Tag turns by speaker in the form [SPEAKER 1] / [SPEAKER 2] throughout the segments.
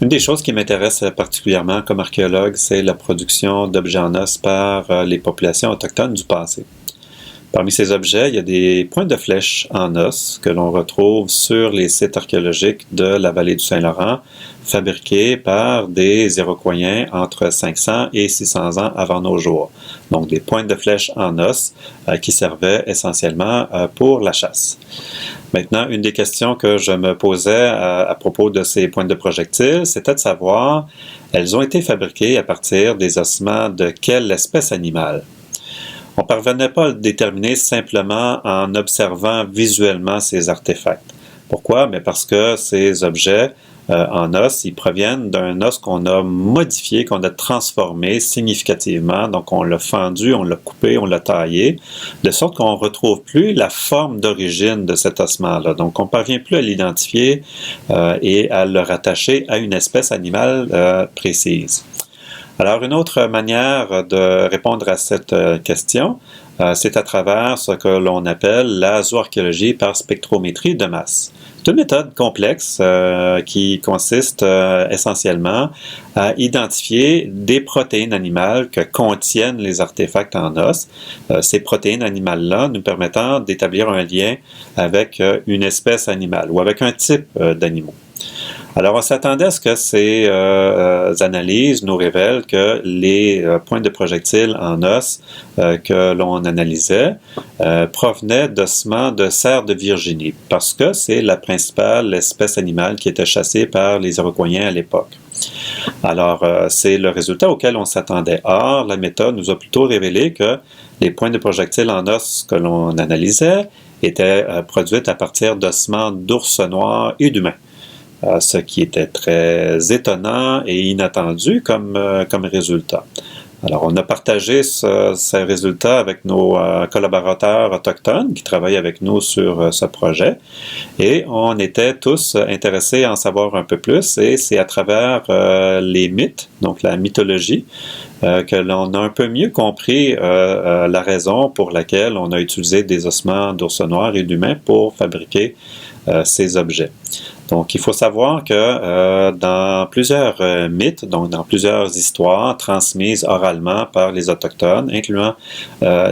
[SPEAKER 1] Une des choses qui m'intéresse particulièrement comme archéologue, c'est la production d'objets en os par les populations autochtones du passé. Parmi ces objets, il y a des pointes de flèches en os que l'on retrouve sur les sites archéologiques de la vallée du Saint-Laurent, fabriqués par des Iroquoiens entre 500 et 600 ans avant nos jours. Donc des pointes de flèches en os qui servaient essentiellement pour la chasse. Maintenant, une des questions que je me posais à propos de ces pointes de projectiles, c'était de savoir, elles ont été fabriquées à partir des ossements de quelle espèce animale? On ne parvenait pas à le déterminer simplement en observant visuellement ces artefacts. Pourquoi? Mais parce que ces objets en os, ils proviennent d'un os qu'on a modifié, qu'on a transformé significativement. Donc, on l'a fendu, on l'a coupé, on l'a taillé, de sorte qu'on ne retrouve plus la forme d'origine de cet ossement-là. Donc, on ne parvient plus à l'identifier et à le rattacher à une espèce animale précise. Alors, une autre manière de répondre à cette question, c'est à travers ce que l'on appelle la zooarchéologie par spectrométrie de masse. C'est une méthode complexe qui consiste essentiellement à identifier des protéines animales que contiennent les artefacts en os. Ces protéines animales-là nous permettant d'établir un lien avec une espèce animale ou avec un type d'animaux. Alors, on s'attendait à ce que ces analyses nous révèlent que les pointes de projectiles en os que l'on analysait provenaient d'ossements de cerfs de Virginie, parce que c'est la principale espèce animale qui était chassée par les Iroquoiens à l'époque. Alors, c'est le résultat auquel on s'attendait. Or, la méthode nous a plutôt révélé que les pointes de projectiles en os que l'on analysait étaient produites à partir d'ossements d'ours noirs et d'humains. Ce qui était très étonnant et inattendu comme résultat. Alors, on a partagé ces résultats avec nos collaborateurs autochtones qui travaillent avec nous sur ce projet et on était tous intéressés à en savoir un peu plus et c'est à travers les mythes, donc la mythologie, que l'on a un peu mieux compris la raison pour laquelle on a utilisé des ossements d'ours noirs et d'humains pour fabriquer ces objets. Donc, il faut savoir que dans plusieurs mythes, donc dans plusieurs histoires transmises oralement par les Autochtones, incluant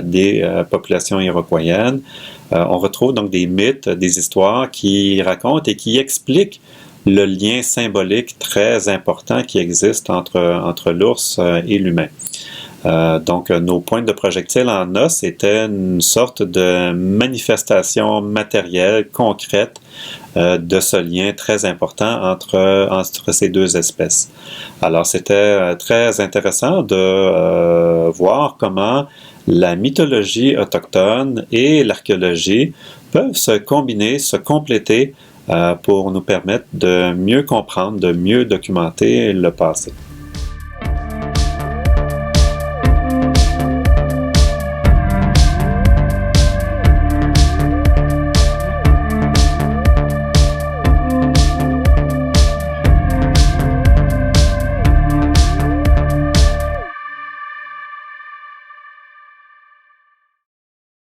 [SPEAKER 1] des populations iroquoiennes, on retrouve donc des mythes, des histoires qui racontent et qui expliquent le lien symbolique très important qui existe entre l'ours et l'humain. Donc, nos pointes de projectiles en os étaient une sorte de manifestation matérielle, concrète, de ce lien très important entre ces deux espèces. Alors, c'était très intéressant de voir comment la mythologie autochtone et l'archéologie peuvent se combiner, se compléter pour nous permettre de mieux comprendre, de mieux documenter le passé.